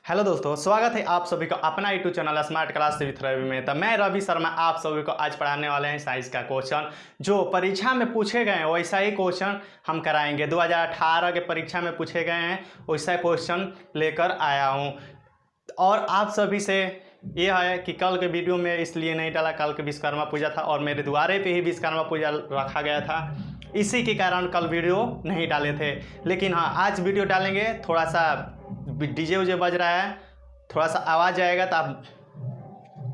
Hello दोस्तों, स्वागत है आप सभी को अपना YouTube channel smart class with Ravi में। तो मैं रवि शर्मा आप सभी को आज पढ़ाने वाले हैं साइंस का क्वेश्चन जो परीक्षा में पूछे गए हैं वैसा ही क्वेश्चन हम कराएंगे। 2018 के परीक्षा में पूछे गए हैं वैसा क्वेश्चन लेकर आया हूं। और आप सभी से ये है कि कल के वीडियो में इसलिए नहीं डाला, कल के विश्वकर्मा पूजा था और मेरे द्वारे पे ही विश्वकर्मा पूजा रखा गया था, इसी के कारण कल वीडियो नहीं डाले थे। लेकिन हाँ, आज वीडियो डालेंगे। थोड़ा सा डीजे उजे बज रहा है, थोड़ा सा आवाज़ आएगा तो आप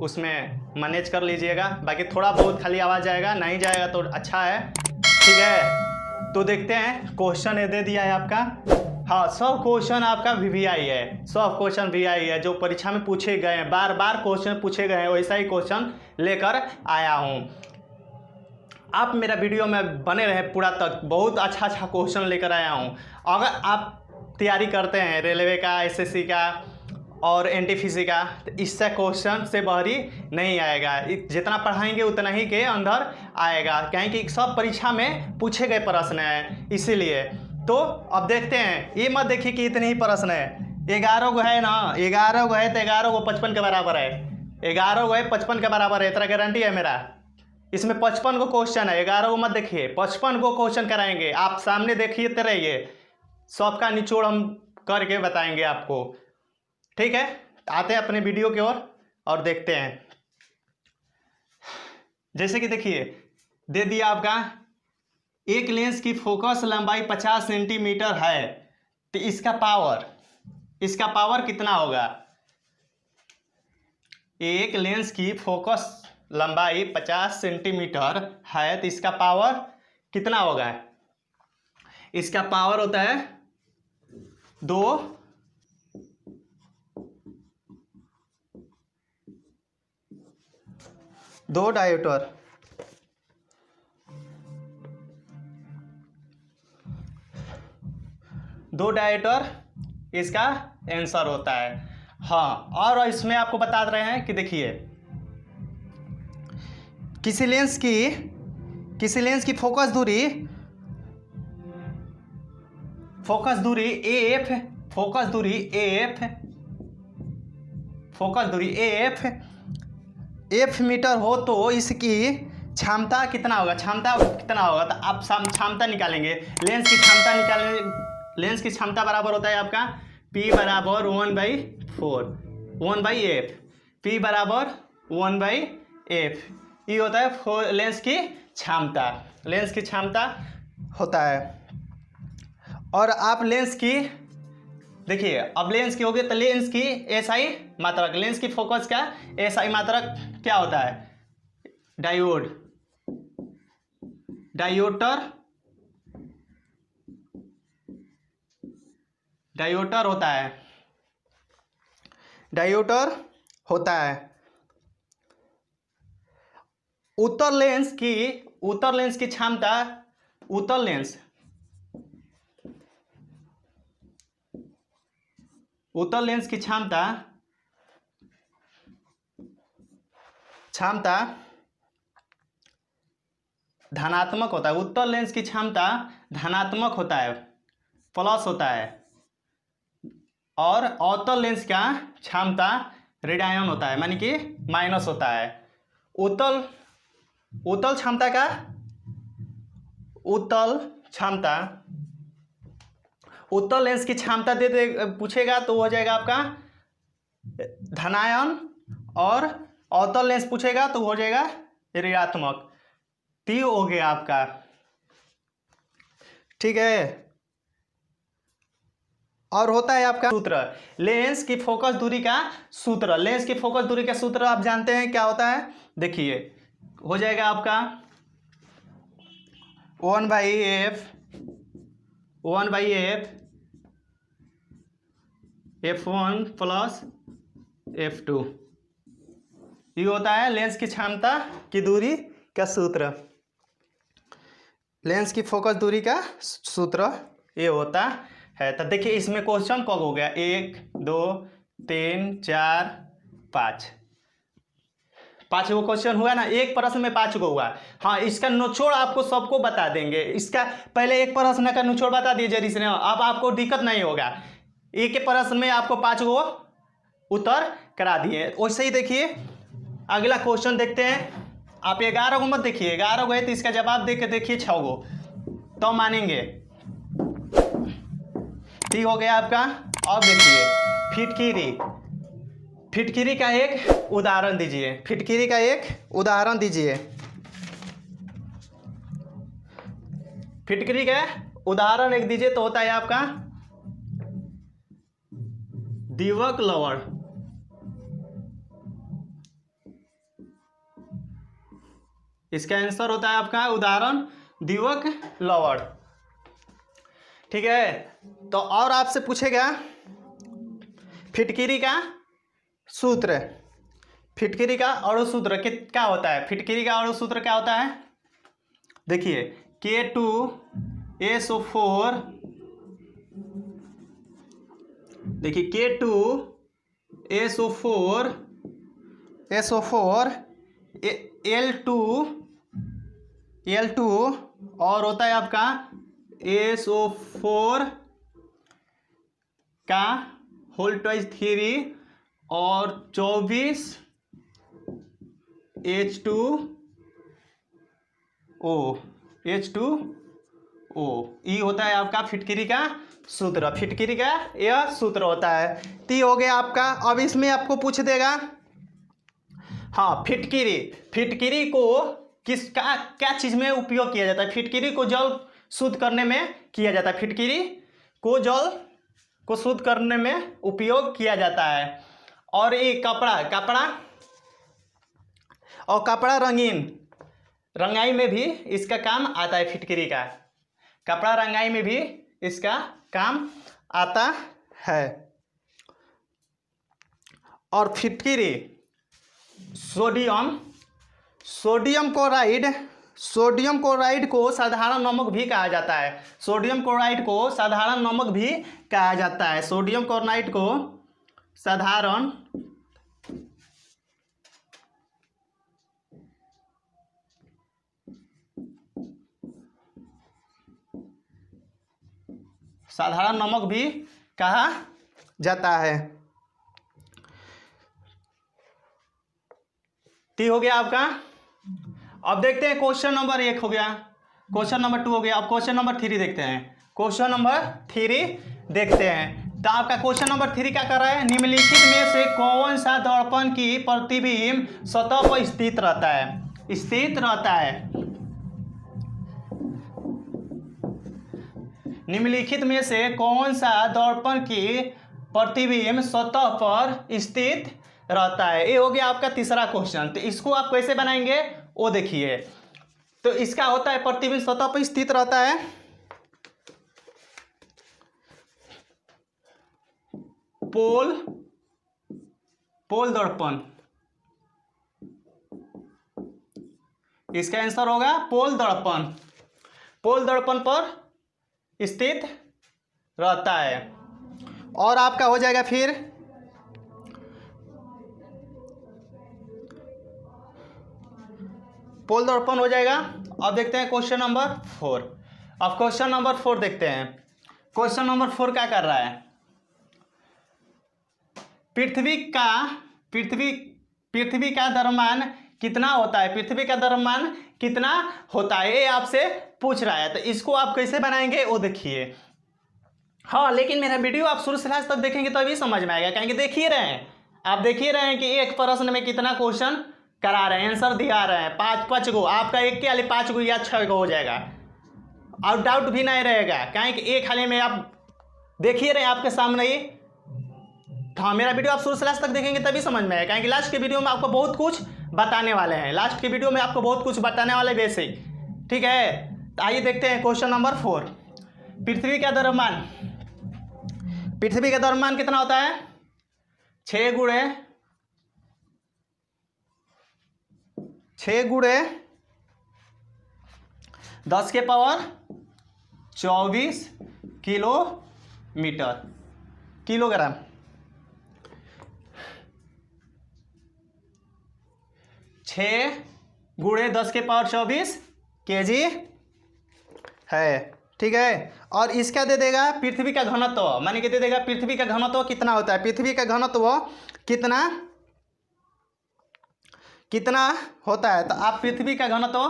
उसमें मैनेज कर लीजिएगा। बाकी थोड़ा बहुत खाली आवाज़ आएगा, नहीं जाएगा तो अच्छा है, ठीक है। तो देखते हैं, क्वेश्चन ये दे दिया है आपका। हाँ, सब क्वेश्चन आपका वीवीआई है, सब क्वेश्चन वीवीआई है जो परीक्षा में पूछे गए हैं, बार बार क्वेश्चन पूछे गए हैं, वैसा ही क्वेश्चन लेकर आया हूँ। आप मेरा वीडियो में बने रहे पूरा तक, बहुत अच्छा क्वेश्चन लेकर आया हूँ। अगर आप तैयारी करते हैं रेलवे का, एसएससी का और एनटीपीसी का, तो इससे क्वेश्चन से बाहरी नहीं आएगा। जितना पढ़ाएंगे उतना ही के अंदर आएगा, क्योंकि सब परीक्षा में पूछे गए प्रश्न हैं, इसीलिए। तो अब देखते हैं, ये मत देखिए कि इतने ही प्रश्न है। 11 गो है ना, 11 गो है तो 11 गो 55 के बराबर है। 11 गो है 55 के बराबर है, इतना गारंटी है मेरा। इसमें 55 गो क्वेश्चन है, 11 गो मत देखिए, 55 गो क्वेश्चन कराएंगे। आप सामने देखिए तो रहिए, सबका निचोड़ हम करके बताएंगे आपको, ठीक है। आते हैं अपने वीडियो की ओर और देखते हैं। जैसे कि देखिए, दे दिया आपका एक लेंस की फोकस लंबाई 50 सेंटीमीटर है, तो इसका पावर कितना होगा। एक लेंस की फोकस लंबाई 50 सेंटीमीटर है तो इसका पावर कितना होगा। इसका पावर होता है 2 डायोटर। इसका आंसर होता है। हाँ, और इसमें आपको बता रहे हैं कि देखिए, किसी लेंस की फोकस दूरी एफ मीटर हो तो इसकी क्षमता कितना होगा। तो आप क्षमता निकालेंगे, लेंस की क्षमता बराबर होता है आपका P बराबर 1/4 P बराबर 1/f। ये होता है लेंस की क्षमता होता है। और आप लेंस की देखिए, अब लेंस की हो गई तो लेंस की एसआई मात्रक, लेंस की फोकस का एसआई मात्रक क्या होता है। डायोटर होता है। उत्तल लेंस की क्षमता, उत्तल लेंस की क्षमता धनात्मक होता है। उत्तल लेंस की क्षमता धनात्मक होता है, प्लस होता है। और अवतल लेंस का क्षमता ऋणायन होता है, मानी कि माइनस होता है। उत्तल लेंस की क्षमता पूछेगा तो हो जाएगा आपका धनायन, और अवतल लेंस पूछेगा तो हो जाएगा ऋणात्मक। टी हो गया आपका, ठीक है। और होता है आपका सूत्र, लेंस की फोकस दूरी का सूत्र आप जानते हैं क्या होता है। देखिए, हो जाएगा आपका 1/f f1 प्लस f2। ये होता है लेंस की क्षमता की दूरी का सूत्र, लेंस की फोकस दूरी का सूत्र ये होता है। तो देखिए, इसमें क्वेश्चन कब हो गया, 1 2 3 4 5 गो क्वेश्चन हुआ ना, एक प्रश्न में 5 गो हुआ। हाँ, इसका निचोड़ आपको सबको बता देंगे। इसका पहले एक प्रश्न का निचोड़ बता दीजिए जिसने, अब आपको दिक्कत नहीं होगा। एक प्रश्न में आपको 5 गो उत्तर करा दिए। वैसे ही देखिए अगला क्वेश्चन देखते हैं। आप 11 को मत देखिए, 11 को है तो इसका जवाब दे के देखिए 6 को, तो मानेंगे। ठीक हो गया आपका। अब देखिए फिटकिरी, फिटकिरी का एक उदाहरण दीजिए, फिटकिरी का एक उदाहरण दीजिए। फिटकिरी का उदाहरण एक दीजिए तो होता है आपका दीवक लवण। इसका आंसर होता है आपका उदाहरण दीवक लवण। ठीक है, तो और आपसे पूछेगा फिटकिरी का सूत्र, फिटकिरी का अणु सूत्र क्या होता है? फिटकिरी का अणु सूत्र क्या होता है? देखिए K2SO4, देखिए K2SO4 L2 और होता है आपका SO4 का होल ट्वाइस 3 और 24 H2O ये होता है आपका फिटकिरी का सूत्र। फिटकिरी का यह सूत्र होता है। तो हो गया आपका। अब इसमें आपको पूछ देगा, हाँ फिटकिरी, फिटकिरी को किसका क्या चीज में उपयोग किया जाता है? फिटकिरी को जल शुद्ध करने में किया जाता है, फिटकिरी को जल को शुद्ध करने में उपयोग किया जाता है। और ये कपड़ा और कपड़ा रंगाई में भी इसका काम आता है। फिटकिरी का कपड़ा रंगाई में भी इसका काम आता है। और फिटकिरी सोडियम क्लोराइड को साधारण नमक भी कहा जाता है। सोडियम क्लोराइड को साधारण नमक भी कहा जाता है। सोडियम क्लोराइड को साधारण नमक भी कहा जाता है। ठीक हो गया आपका। अब देखते हैं क्वेश्चन नंबर 1 हो गया, क्वेश्चन नंबर 2 हो गया। अब क्वेश्चन नंबर 3 देखते हैं। क्वेश्चन नंबर 3 देखते हैं। तो आपका क्वेश्चन नंबर 3 क्या कर रहा है? निम्नलिखित में से कौन सा दर्पण की प्रतिबिंब सतह पर स्थित रहता है? निम्नलिखित में से कौन सा दर्पण की प्रतिबिंब सतह पर स्थित रहता है? ये हो गया आपका तीसरा क्वेश्चन। तो इसको आप कैसे बनाएंगे वो देखिए। तो इसका होता है प्रतिबिंब सतह पर स्थित रहता है, पोल दर्पण। इसका आंसर होगा पोल दर्पण पर स्थित रहता है। और आपका हो जाएगा फिर पोल दर्पण हो जाएगा। अब देखते हैं क्वेश्चन नंबर 4। अब क्वेश्चन नंबर 4 देखते हैं। क्वेश्चन नंबर 4 क्या कर रहा है? पृथ्वी का द्रव्यमान कितना होता है? पृथ्वी का द्रव्यमान कितना होता है ये आपसे पूछ रहा है। तो इसको आप कैसे बनाएंगे वो देखिए। हाँ, लेकिन मेरा वीडियो आप शुरू से लास्ट तक देखेंगे तो अभी समझ में आएगा। कहेंगे देख ही रहे हैं कि एक प्रश्न में कितना क्वेश्चन करा रहे हैं, आंसर दिखा रहे हैं। 5 गो आपका एक के वाले 5 गो या 6 गो हो जाएगा और डाउट भी नहीं रहेगा। कहें कि एक खाली में आप देख ही रहे हैं आपके सामने ही। हाँ, मेरा वीडियो आप शुरू से लास्ट तक देखेंगे तभी समझ में आएगा। कहेंगे लास्ट के वीडियो में आपको बहुत कुछ बताने वाले हैं, बेसिक। ठीक है, तो आइए देखते हैं क्वेश्चन नंबर 4। पृथ्वी का द्रव्यमान कितना होता है? 6 गुणे 10 के पावर 24 किलोग्राम। छः गुणे 10 के पावर 24 kg है। ठीक है। और इसका दे देगा पृथ्वी का घनत्व, माने कि दे देगा पृथ्वी का घनत्व कितना होता है, पृथ्वी का घनत्व कितना कितना होता है। तो आप पृथ्वी का घनत्व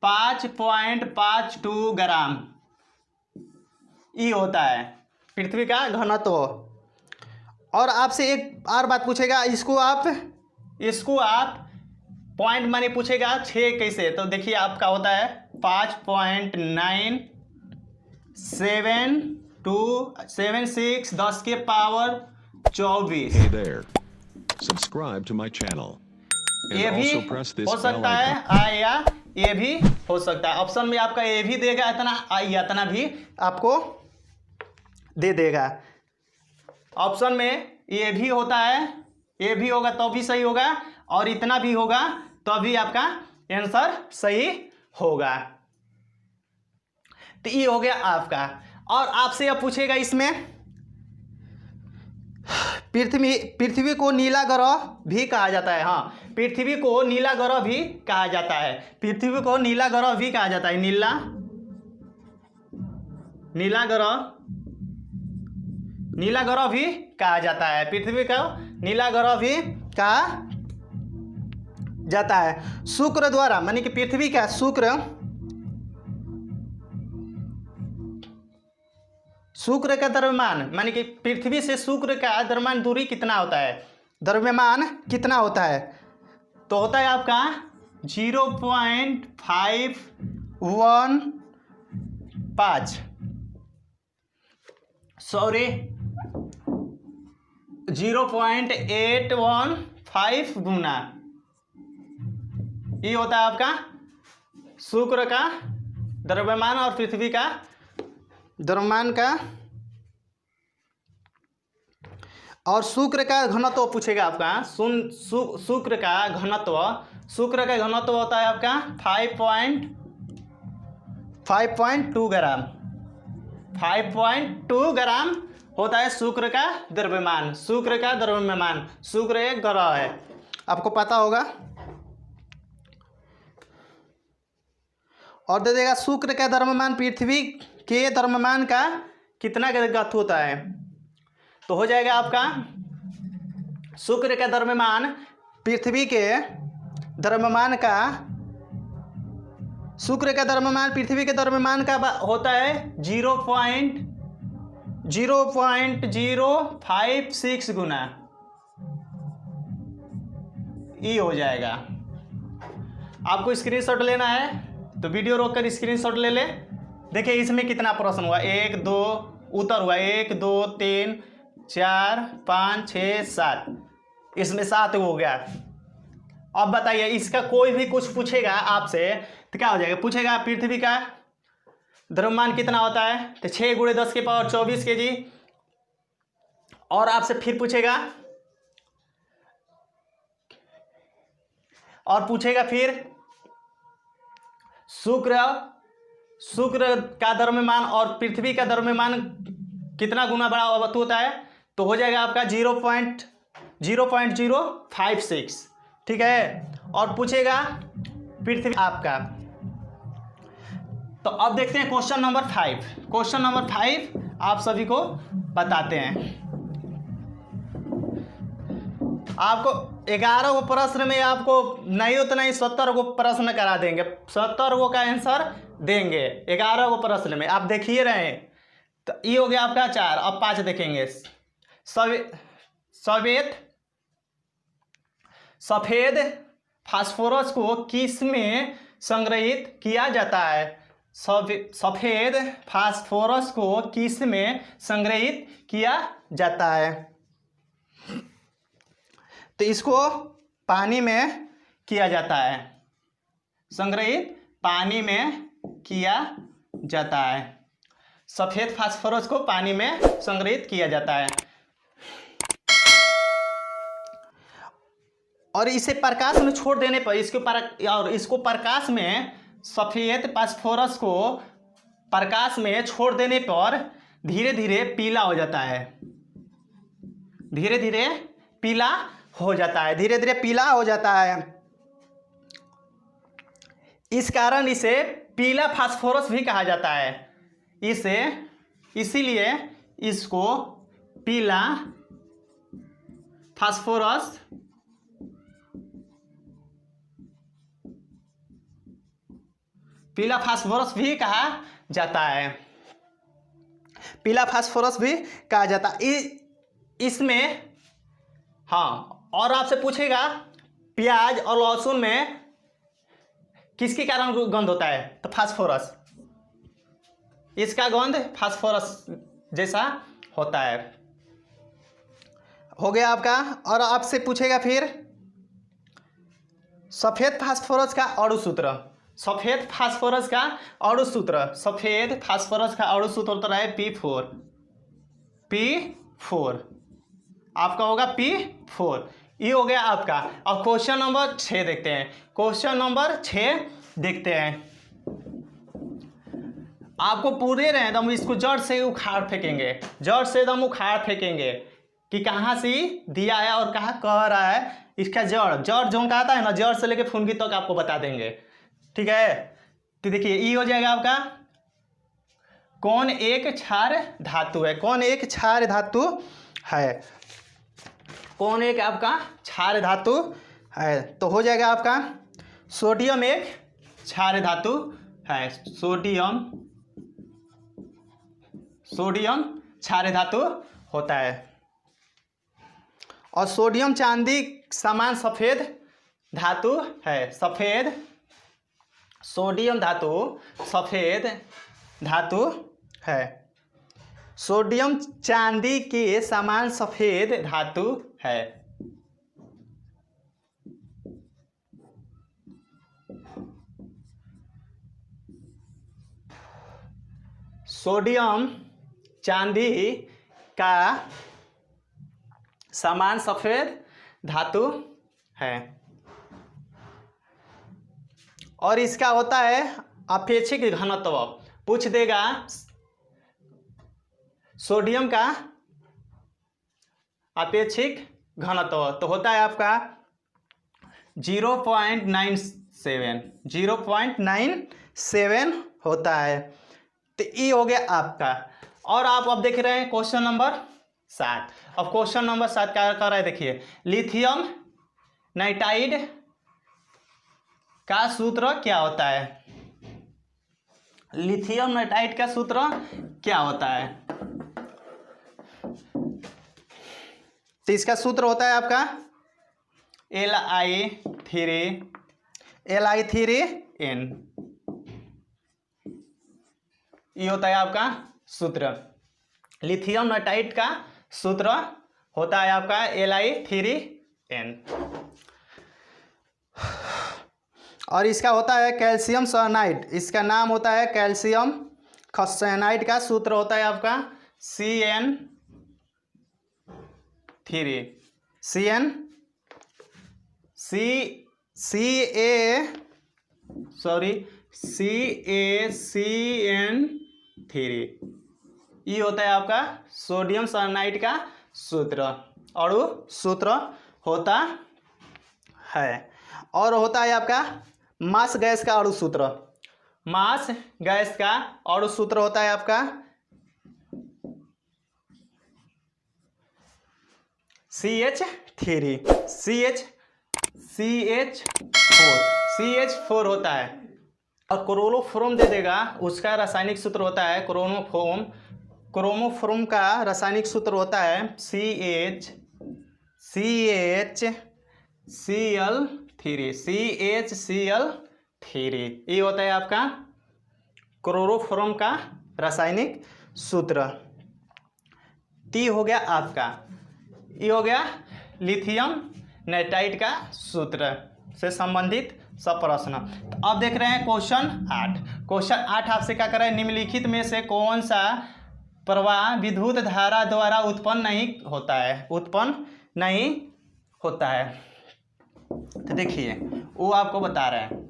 5.52 ग्राम ई होता है पृथ्वी का घनत्व। और आपसे एक और बात पूछेगा, इसको आप पॉइंट माने पूछेगा 6 कैसे, तो देखिए आपका होता है 5.97276 10 के power 24। Hey there. Subscribe to my channel. And ये भी also press this हो bell सकता है icon. या ये भी हो सकता है। ऑप्शन में आपका ये भी देगा इतना, इतना भी आपको दे देगा। ऑप्शन में ये भी होता है, ये भी होगा तो भी सही होगा, और इतना भी होगा तो भी आपका आंसर सही होगा। तो ये हो गया आपका। और आपसे अब पूछेगा इसमें, पृथ्वी को नीला ग्रह भी कहा जाता है। हाँ, पृथ्वी को नीला ग्रह भी कहा जाता है, पृथ्वी को नीला ग्रह भी कहा जाता है। नीला ग्रह भी कहा जाता है, पृथ्वी को नीला ग्रह भी कहा जाता है। शुक्र द्वारा, माने कि पृथ्वी का शुक्र का द्रव्यमान, माने कि पृथ्वी से शुक्र का द्रव्यमान दूरी कितना होता है, द्रव्यमान कितना होता है, तो होता है आपका 0.515 सॉरी 0.815 गुना ये होता है आपका शुक्र का द्रव्यमान और पृथ्वी का द्रव्यमान का। और शुक्र का घनत्व पूछेगा आपका, शुक्र का घनत्व होता है आपका 5.2 ग्राम, 5.2 ग्राम होता है शुक्र का द्रव्यमान। शुक्र एक ग्रह है, आपको पता होगा। और दे देगा शुक्र का द्रव्यमान पृथ्वी के द्रव्यमान का कितना गत होता है, तो हो जाएगा आपका शुक्र का द्रव्यमान पृथ्वी के द्रव्यमान का, शुक्र का द्रव्यमान पृथ्वी के द्रव्यमान का होता है 0.056 गुना ये हो जाएगा। आपको स्क्रीनशॉट लेना है तो वीडियो रोककर स्क्रीनशॉट ले ले। देखिए इसमें कितना प्रश्न हुआ, 1 2 उत्तर हुआ 1 2 3 4 5 6 7, इसमें 7 हो गया। अब बताइए इसका कोई भी कुछ पूछेगा आपसे तो क्या हो जाएगा, पूछेगा पृथ्वी का द्रव्यमान कितना होता है, तो 6 × 10 के पावर 24 kg। और आपसे फिर पूछेगा फिर शुक्र का द्रव्यमान और पृथ्वी का द्रव्यमान कितना गुना बड़ा होता है, तो हो जाएगा आपका 0.056, ठीक है। और पूछेगा पृथ्वी आपका। तो अब देखते हैं क्वेश्चन नंबर 5 आप सभी को बताते हैं। आपको 11 गो प्रश्न में आपको नहीं उतना ही 70 गो प्रश्न करा देंगे, 70 गो का आंसर देंगे 11 गो प्रश्न में। आप देखिए रहे हैं, तो ये हो गया आपका 4। अब 5 देखेंगे। सफेद फास्फोरस को किस में संग्रहित किया जाता है, सफेद फास्फोरस को किस में संग्रहित किया जाता है, तो इसको पानी में किया जाता है, संग्रहित पानी में किया जाता है। सफेद फास्फोरस को पानी में संग्रहित किया जाता है। और इसे प्रकाश में छोड़ देने पर इसको प्रकाश में, सफेद फास्फोरस को प्रकाश में छोड़ देने पर धीरे धीरे पीला हो जाता है, धीरे धीरे पीला हो जाता है। इस कारण इसे पीला फास्फोरस भी कहा जाता है, इसे, इसीलिए इसको पीला फास्फोरस भी कहा जाता है, पीला फास्फोरस भी कहा जाता है। इसमें हाँ, और आपसे पूछेगा प्याज और लहसुन में किसके कारण गंध होता है, तो फास्फोरस, इसका गंध फास्फोरस जैसा होता है। हो गया आपका। और आपसे पूछेगा फिर सफेद फास्फोरस का अणु सूत्र, सफेद फास्फोरस का अणु सूत्र, सफेद फास्फोरस का अणु सूत्र होता है P4 आपका होगा P4। ये हो गया आपका। अब क्वेश्चन नंबर 6 देखते हैं। क्वेश्चन नंबर 6 देखते हैं। आपको पूरे रहे एकदम इसको जड़ से उखाड़ फेंकेंगे, जड़ से एकदम उखाड़ फेंकेंगे कि कहाँ से दिया है और कहाँ कह रहा है। इसका जड़ जो कहता है ना, जड़ से लेके फुनगी तक आपको बता देंगे, ठीक है। तो देखिए ये हो जाएगा आपका कौन एक क्षार धातु है, कौन एक क्षार धातु है, कौन एक आपका क्षार धातु है। तो हो जाएगा आपका सोडियम एक क्षार धातु है, सोडियम क्षार धातु होता है। और सोडियम चांदी समान सफेद धातु है, सफेद सोडियम धातु सफेद धातु है, सोडियम चांदी के समान सफेद धातु है। सोडियम चांदी का समान सफेद धातु है। और इसका होता है अपेक्षिक घनत्व, पूछ देगा सोडियम का अपेक्षिक घनत्व, तो होता है आपका 0.97 होता है। तो ये हो गया आपका। और आप अब देख रहे हैं क्वेश्चन नंबर 7। अब क्वेश्चन नंबर 7 क्या कर रहा है, देखिए लिथियम नाइट्राइड का सूत्र क्या होता है, लिथियम नाइट्राइड का सूत्र क्या होता है। तो इसका सूत्र होता है आपका Li3n, ये होता है आपका सूत्र। लिथियम नाइट्राइड का सूत्र होता है आपका Li3n। और इसका होता है कैल्शियम साइनाइड, इसका नाम होता है कैल्शियम साइनाइड का सूत्र होता है आपका CaCN3। ये होता है आपका सोडियम साइनाइड का सूत्र, अणु सूत्र होता है। और होता है आपका मास गैस का अणु सूत्र, मास गैस का अणु सूत्र होता है आपका CH4 होता है। और क्लोरोफॉर्म दे देगा, उसका रासायनिक सूत्र होता है क्रोमोफॉर्म का रासायनिक सूत्र होता है CHCl3। ये होता है आपका क्लोरोफॉर्म का रासायनिक सूत्र। ती हो गया आपका, ये हो गया लिथियम नाइट्राइड का सूत्र से संबंधित सब प्रश्न। तो अब देख रहे हैं क्वेश्चन 8। क्वेश्चन 8 आपसे क्या कर रहा है, निम्नलिखित में से कौन सा प्रवाह विद्युत धारा द्वारा उत्पन्न नहीं होता है। तो देखिए वो आपको बता रहे हैं।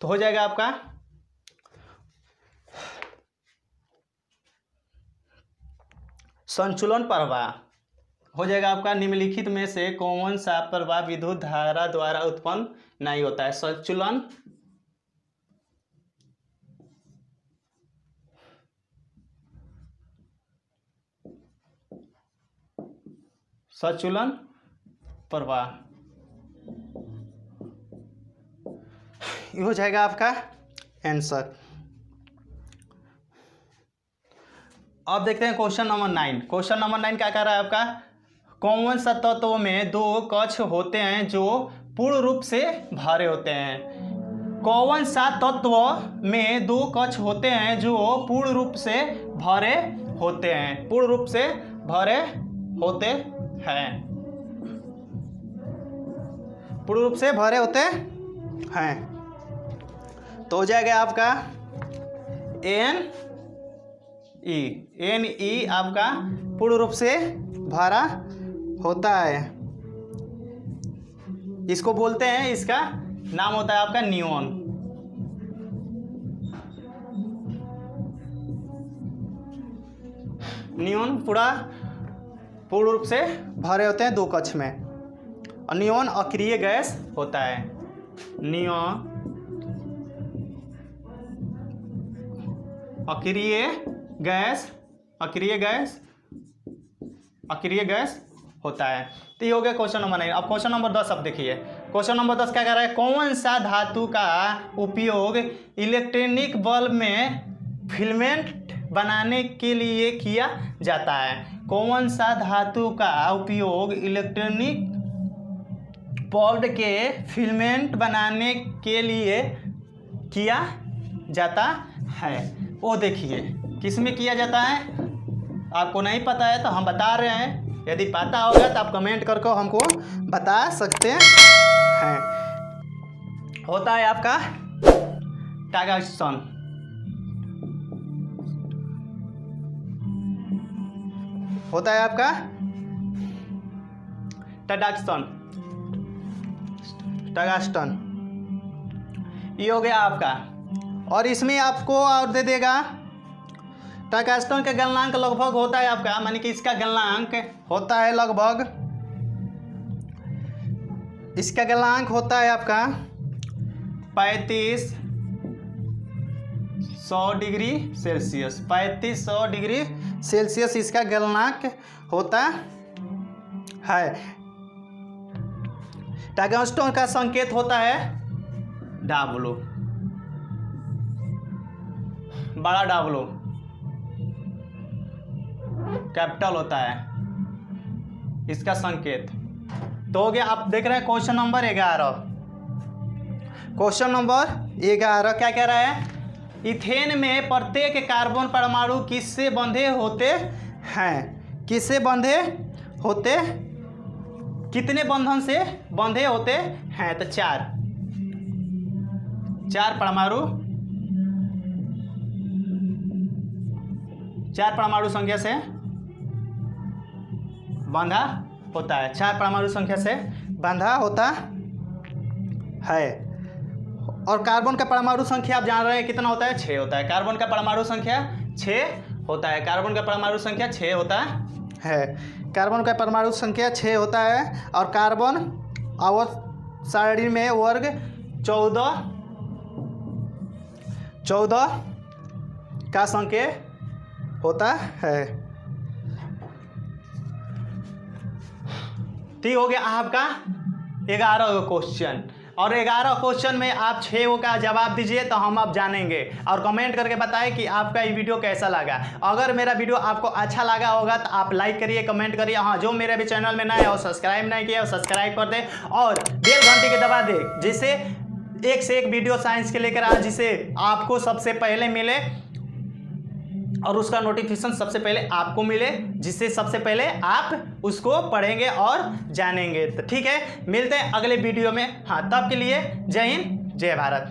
तो हो जाएगा आपका संचुलन प्रवाह, हो जाएगा आपका निम्नलिखित में से कौन सा प्रवाह विद्युत धारा द्वारा उत्पन्न नहीं होता है। संचुलन सचुलन प्रवाह। ये हो जाएगा आपका आंसर। अब देखते हैं क्वेश्चन नंबर 9। क्वेश्चन नंबर 9 क्या कह रहा है आपका, कौन सा तत्व में दो कक्ष होते हैं जो पूर्ण रूप से भरे होते हैं। कौन सा तत्व में दो कक्ष होते हैं जो पूर्ण रूप से भरे होते हैं, पूर्ण रूप से भरे होते हैं, पूर्ण रूप से भरे होते हैं। तो हो जाएगा आपका NE आपका पूर्ण रूप से भरा होता है। इसको बोलते हैं, इसका नाम होता है आपका नियॉन। नियॉन पूर्ण रूप से भरे होते हैं दो कक्ष में। और नियॉन अक्रिय गैस होता है। नियॉन अक्रिय गैस होता है। तो ये हो गया क्वेश्चन नंबर 9। अब क्वेश्चन नंबर 10 अब देखिए। क्वेश्चन नंबर 10 क्या कह रहा है, कौन सा धातु का उपयोग इलेक्ट्रॉनिक बल्ब में फिलामेंट बनाने के लिए किया जाता है। कौन सा धातु का उपयोग इलेक्ट्रॉनिक बल्ब के फिलामेंट बनाने के लिए किया जाता है। वो देखिए किस में किया जाता है, आपको नहीं पता है तो हम बता रहे हैं। यदि पता होगा तो आप कमेंट करके हमको बता सकते हैं। होता है आपका टंगस्टन। होता है आपका टंगस्टन। ये हो गया आपका। और इसमें आपको और दे देगा टंगस्टन का गलनांक लगभग होता है आपका, माने कि इसका गलनांक होता है लगभग, इसका गलनांक होता है आपका 3500 डिग्री सेल्सियस। 3500 डिग्री सेल्सियस इसका गलनांक होता है। टंगस्टन का संकेत होता है W, बड़ा W कैपिटल होता है इसका संकेत। तो हो गया। आप देख रहे हैं क्वेश्चन नंबर 11। क्वेश्चन नंबर 11 क्या कह रहा है, इथेन में प्रत्येक कार्बन परमाणु किससे बंधे होते हैं। किससे बंधे होते, कितने बंधन से बंधे होते हैं। तो चार परमाणु संख्या से बंधा होता है। 4 परमाणु संख्या से बंधा होता है। और कार्बन का परमाणु संख्या आप जान रहे हैं कितना होता है, 6 होता है। कार्बन का परमाणु संख्या 6 होता है। कार्बन का परमाणु संख्या 6 होता है। कार्बन का परमाणु संख्या 6 होता है। और कार्बन आवर्त सारणी में वर्ग 14 का संकेत होता है। ठीक हो गया आपका 11 क्वेश्चन। और 11 क्वेश्चन में आप 6 का जवाब दीजिए तो हम आप जानेंगे। और कमेंट करके बताएं कि आपका ये वीडियो कैसा लगा। अगर मेरा वीडियो आपको अच्छा लगा होगा तो आप लाइक करिए, कमेंट करिए। हाँ, जो मेरे भी चैनल में नए है और सब्सक्राइब नहीं किया सब्सक्राइब कर दे और बेल घंटी के दबा दे, जिससे एक से एक वीडियो साइंस के लेकर आज जिसे आपको सबसे पहले मिले और उसका नोटिफिकेशन सबसे पहले आपको मिले, जिससे सबसे पहले आप उसको पढ़ेंगे और जानेंगे। तो ठीक है, मिलते हैं अगले वीडियो में। हाँ, तब के लिए जय हिंद, जय भारत।